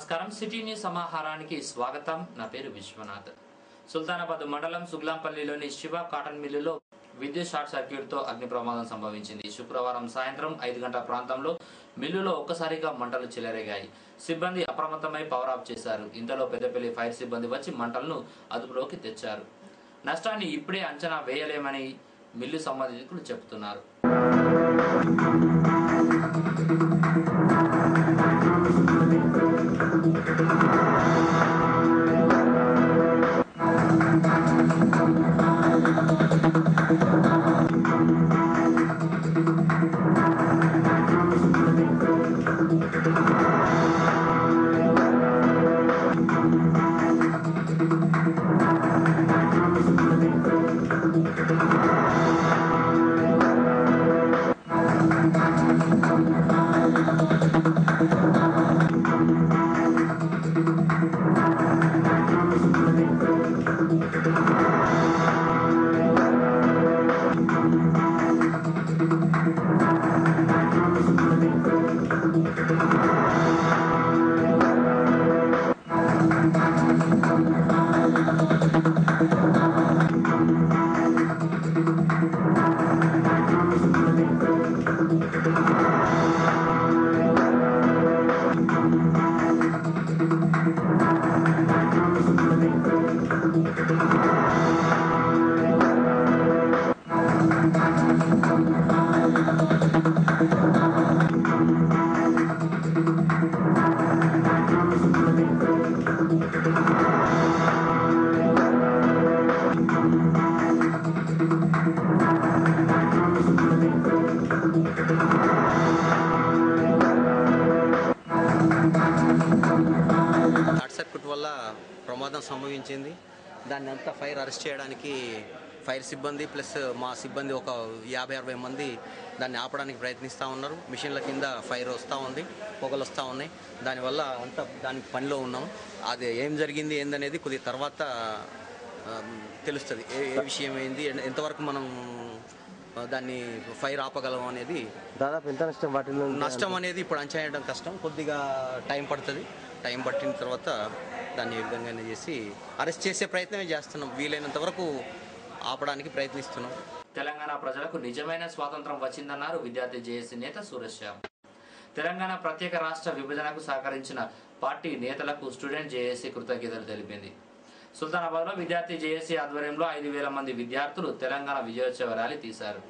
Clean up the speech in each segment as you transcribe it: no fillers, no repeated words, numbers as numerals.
నమస్కారం city news సమాహారానికి స్వాగతం. నా పేరు విశ్వనాథ్. సుల్తానాబాద్ మండలం సుగ్లాంపల్లిలోని శివ కాటన్ మిల్లులో విద్యుత్ షార్ట్ సర్క్యూట్ తో అగ్ని ప్రమాదం సంభవించింది. శుక్రవారం సాయంత్రం 5 గంటల ప్రాంతంలో మిల్లులో ఒక్కసారిగా మంటలు చెలరేగాయి. సిబ్బంది అప్రమత్తమై పవర్ ఆఫ్ చేశారు. ఇంతలో పెద్దపల్లి ఫైర్ సిబ్బంది వచ్చి మంటలను అదుపులోకి తెచ్చారు. నష్టాన్ని ఇప్పుడే అంచనా వేయలేమని మిల్లు సంబంధికులు చెబుతున్నారు. షార్ట్ సర్క్యూట్ వల్ల ప్రమాదం సంభవించింది. దాన్ని అంతా ఫైర్ అరెస్ట్ చేయడానికి ఫైర్ సిబ్బంది ప్లస్ మా సిబ్బంది ఒక 50-60 మంది దాన్ని ఆపడానికి ప్రయత్నిస్తూ ఉన్నారు. మిషన్ల కింద ఫైర్ వస్తూ ఉంది, పొగలు వస్తూ ఉన్నాయి. దానివల్ల అంతా దానికి పనిలో ఉన్నాం. అది ఏం జరిగింది ఏందనేది కొద్ది తర్వాత తెలుస్తుంది. ఏ విషయం ఏంది, ఎంతవరకు మనం దాన్ని ఫైర్ ఆపగలం అనేది. దాదాపు ఎంత నష్టం వాటిలో నష్టం అనేది ఇప్పుడు అంచనా వేయడం కష్టం. కొద్దిగా టైం పడుతుంది. టైం పట్టిన తర్వాత దాన్ని ఏ విధంగానే చేసి అరెస్ట్ చేసే ప్రయత్నమే చేస్తున్నాం. వీలైనంత వరకు ఆపడానికి ప్రయత్నిస్తున్నాం. తెలంగాణ ప్రజలకు నిజమైన స్వాతంత్రం వచ్చిందన్నారు విద్యార్థి జేఏసీ నేత సురేశ్యామ్. తెలంగాణ ప్రత్యేక రాష్ట్ర విభజనకు సహకరించిన పార్టీ నేతలకు స్టూడెంట్ జేఏసీ కృతజ్ఞతలు తెలిపింది. సుల్తానాబాద్ లో విద్యార్థి జేఏసీ ఆధ్వర్యంలో 5,000 మంది విద్యార్థులు తెలంగాణ విజయోత్సవ ర్యాలీ తీశారు.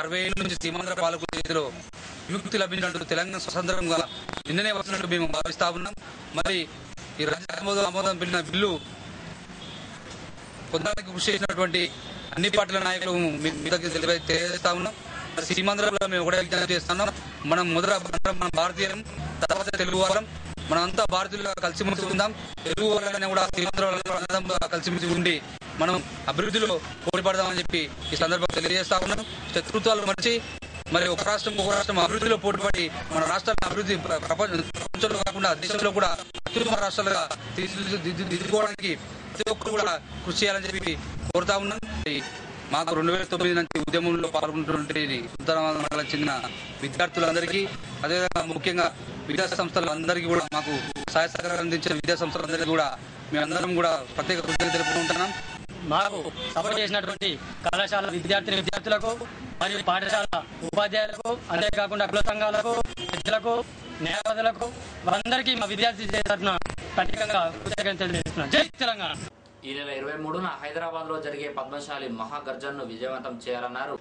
60 నుంచి సీమాంధ్ర పాలకుల చేతిలో విముక్తి లభించినట్టు తెలంగాణ స్వతంత్రంగా నిన్ననే వచ్చినట్టు మేము భావిస్తా ఉన్నాం. మరి ఈ రాజ్యాంగ ఆమోదం పిలిచిన బిల్లు పొందడానికి కృషి చేసినటువంటి అన్ని పార్టీల నాయకులు తెలియజేస్తా ఉన్నాం. సీమాంధ్రలో మేము ఒకటే విజ్ఞప్తి చేస్తున్నాం. మనం మన భారతీయులం, తర్వాత తెలుగు వారం, మనమంతా భారతీయులుగా కలిసిమెలిసి ఉందాం. తెలుగు వాళ్ళని కూడా సీమాంధ్రలో కలిసిమెలిసి ఉండి మనం అభివృద్ధిలో పోటీపడదామని చెప్పి ఈ సందర్భంగా తెలియజేస్తా ఉన్నాం. శత్రుత్వాలు మర్చి మరి ఒక రాష్ట్రం అభివృద్ధిలో పోటీపడి మన రాష్ట్రాలను అభివృద్ధి ప్రపంచంలో కాకుండా దేశంలో కూడా అత్యుత్తమ రాష్ట్రాలుగా తీర్చిదిద్దుకోవడానికి ప్రతి ఒక్కరు కూడా కృషి చేయాలని చెప్పి కోరుతా ఉన్నాం. మాకు 2009 నుంచి ఉద్యమంలో పాల్గొంటున్నటువంటి సుల్తానాబాద్ చెందిన విద్యార్థులందరికీ, అదేవిధంగా ముఖ్యంగా విద్యా సంస్థలందరికీ కూడా మాకు సహాయ సహకారాలు అందించిన విద్యా సంస్థలందరికీ కూడా మేమందరం కూడా ప్రత్యేక కృతజ్ఞతలు తెలుపుకుంటున్నాం. మాకు సపోర్ట్ చేసినటువంటి కళాశాల విద్యార్థులకు మరియు పాఠశాల ఉపాధ్యాయులకు, అంతేకాకుండా కుల సంఘాలకు, విద్యలకు, న్యాయవాదులకు అందరికీ మా విద్యార్థి తరఫున ప్రత్యేకంగా కృతజ్ఞతలు తెలియజేస్తున్నాం. జై తెలంగాణ. ఈ నెల 23న హైదరాబాద్ లో జరిగే పద్మశాలి మహాగర్జన్ను విజయవంతం చేయాలన్నారు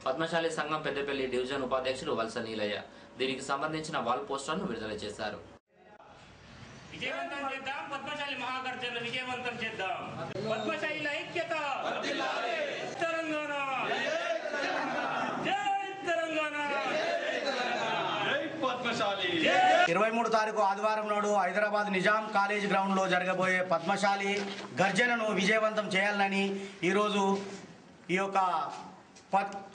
పద్మశాలి సంఘం పెద్దపల్లి డివిజన్ ఉపాధ్యక్షులు వలస నీలయ్య. దీనికి సంబంధించిన వాల్ పోస్టర్ను విడుదల చేశారు. విజయవంతం చేద్దాం, పద్మశాలి మహాగర్జన్ను విజయవంతం చేద్దాం. పద్మశాలిల ఐక్యత, తెలంగాణ జై తెలంగాణ. 23 తారీఖు ఆదివారం నాడు హైదరాబాద్ నిజాం కాలేజ్ గ్రౌండ్ లో జరగబోయే పద్మశాలి గర్జనను విజయవంతం చేయాలని ఈరోజు ఈ యొక్క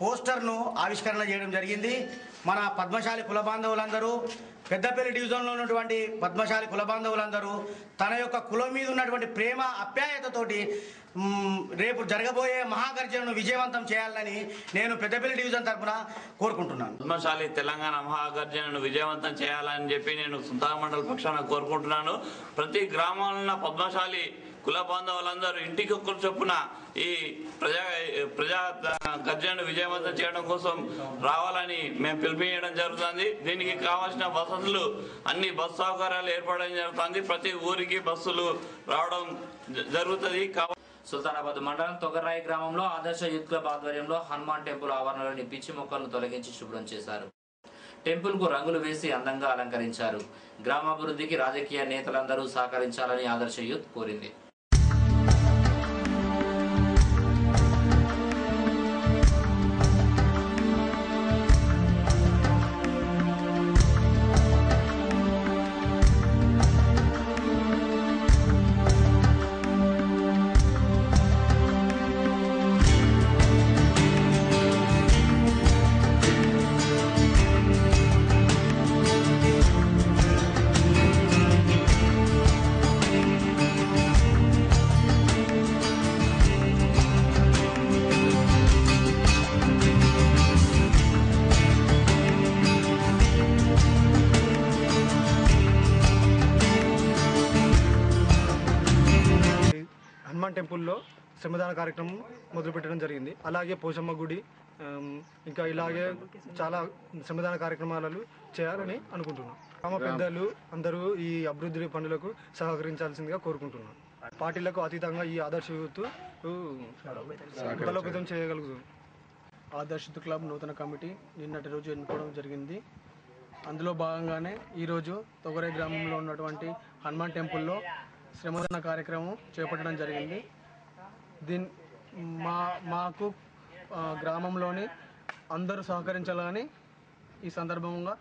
పోస్టర్ను ఆవిష్కరణ చేయడం జరిగింది. మన పద్మశాలి కుల బాంధవులందరూ, పెద్దపల్లి డివిజన్లో ఉన్నటువంటి పద్మశాలి కుల బాంధవులందరూ తన యొక్క కులం మీద ఉన్నటువంటి ప్రేమ ఆప్యాయతతోటి రేపు జరగబోయే మహాగర్జనను విజయవంతం చేయాలని నేను పెద్దపల్లి డివిజన్ తరఫున కోరుకుంటున్నాను. పద్మశాలి తెలంగాణ మహాగర్జనను విజయవంతం చేయాలని చెప్పి నేను సుల్తాన్ మండల పక్షాన కోరుకుంటున్నాను. ప్రతి గ్రామంలో పద్మశాలి కుల బాంధవులందరూ ఇంటికి ఒక్కరు చొప్పున ఈ ప్రజా గర్జనను విజయవంతం చేయడం కోసం రావాలని మేము పిలిపించడం జరుగుతుంది. దీనికి కావాల్సిన వసతులు అన్ని బస్సు సౌకర్యాలు ఏర్పడడం జరుగుతుంది. ప్రతి ఊరికి బస్సులు రావడం జరుగుతుంది. సుల్తానాబాద్ మండలం తొగరాయి గ్రామంలో ఆదర్శ యూత్ క్లబ్ ఆధ్వర్యంలో హనుమాన్ టెంపుల్ ఆవరణలోని పిచ్చి మొక్కలను తొలగించి శుభ్రం చేశారు. టెంపుల్ కు రంగులు వేసి అందంగా అలంకరించారు. గ్రామాభివృద్ధికి రాజకీయ నేతలందరూ సహకరించాలని ఆదర్శ యూత్ కోరింది. హనుమాన్ టెంపుల్లో శ్రమదాన కార్యక్రమం మొదలుపెట్టడం జరిగింది. అలాగే పోషమ్మ గుడి, ఇంకా ఇలాగే చాలా శ్రమదాన కార్యక్రమాలు చేయాలని అనుకుంటున్నాం. గ్రామ పెద్దలు అందరూ ఈ అభివృద్ధి పనులకు సహకరించాల్సిందిగా కోరుకుంటున్నాం. పార్టీలకు అతీతంగా ఈ ఆదర్శ యూత్ బలోపేతం చేయగలుగుతుంది. ఆదర్శ యూత్ క్లబ్ నూతన కమిటీ నిన్నటి రోజు ఎన్నుకోవడం జరిగింది. అందులో భాగంగానే ఈరోజు తొగరై గ్రామంలో ఉన్నటువంటి హనుమాన్ టెంపుల్లో శ్రమదాన కార్యక్రమం చేపట్టడం జరిగింది. మాకు గ్రామంలోని అందరూ సహకరించాలని ఈ సందర్భంగా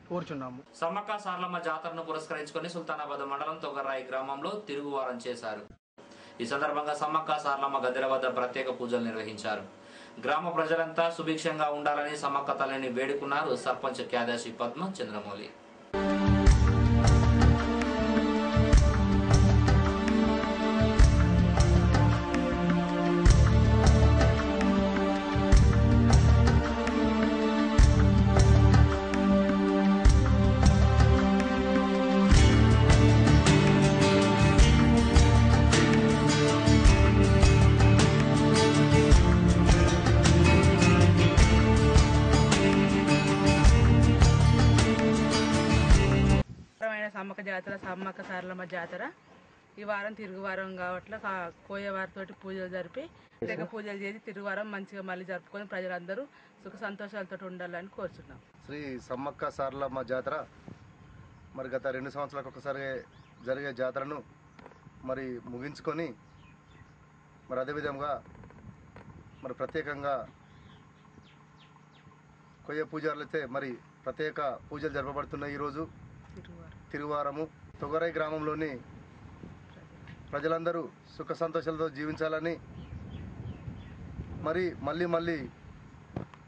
కోరుచున్నాము. సమ్మక్క సారలమ్మ జాతరను పురస్కరించుకొని సుల్తానాబాద్ మండలం తొగరాయి గ్రామంలో తిరుగువారం చేశారు. ఈ సందర్భంగా సమ్మక్క సారలమ్మ గద్దెల వద్ద ప్రత్యేక పూజలు నిర్వహించారు. గ్రామ ప్రజలంతా సుభిక్షంగా ఉండాలని సమ్మక్క తల్లిని వేడుకున్నారు సర్పంచ్ క్యాదాశి పద్మ చంద్రమౌళి. సమ్మక్క సారలమ్మ జాతర ఈ వారం తిరుగువారం కాబట్టి కోయవారితోటి పూజలు జరిపి తెగ పూజలు చేసి తిరుగువారం మంచిగా మళ్ళీ జరుపుకొని ప్రజలందరూ సుఖ సంతోషాలతో ఉండాలని కోరుచున్నాం. శ్రీ సమ్మక్క సారలమ్మ జాతర మరి గత 2 సంవత్సరాలకు ఒకసారి జరిగే జాతరను మరి ముగించుకొని మరి అదేవిధంగా మరి ప్రత్యేకంగా కొయ్య పూజారులు అయితే మరి ప్రత్యేక పూజలు జరపబడుతున్నాయి. ఈరోజు తిరువారము తొగరై గ్రామంలోని ప్రజలందరూ సుఖ సంతోషాలతో జీవించాలని మరి మళ్ళీ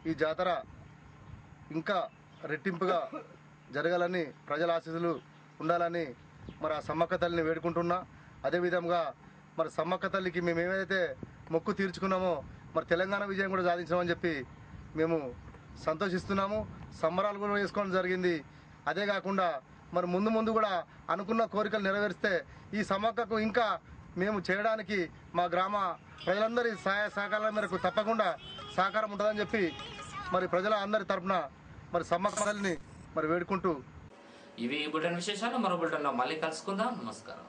ఈ జాతర ఇంకా రెట్టింపుగా జరగాలని ప్రజల ఆశీస్సులు ఉండాలని మరి ఆ సమ్మక్క తల్లిని వేడుకుంటున్నా. అదేవిధంగా మరి సమ్మక్క తల్లికి మేము ఏమైతే మొక్కు తీర్చుకున్నామో మరి తెలంగాణ విజయం కూడా సాధించామని చెప్పి మేము సంతోషిస్తున్నాము. సంబరాలు కూడా వేసుకోవడం జరిగింది. అదే కాకుండా మరి ముందు కూడా అనుకున్న కోరికలు నెరవేరిస్తే ఈ సమ్మక్కకు ఇంకా మేము చేయడానికి మా గ్రామ ప్రజలందరి సహాయ సహకారాల మేరకు తప్పకుండా సహకారం ఉంటుందని చెప్పి మరి ప్రజల అందరి తరఫున మరి సమ్మక్క తల్లిని మరి వేడుకుంటూ ఇవి బులెటిన్ విశేషాలు. మరో బులెటిన్లో మళ్ళీ కలుసుకుందాం. నమస్కారం.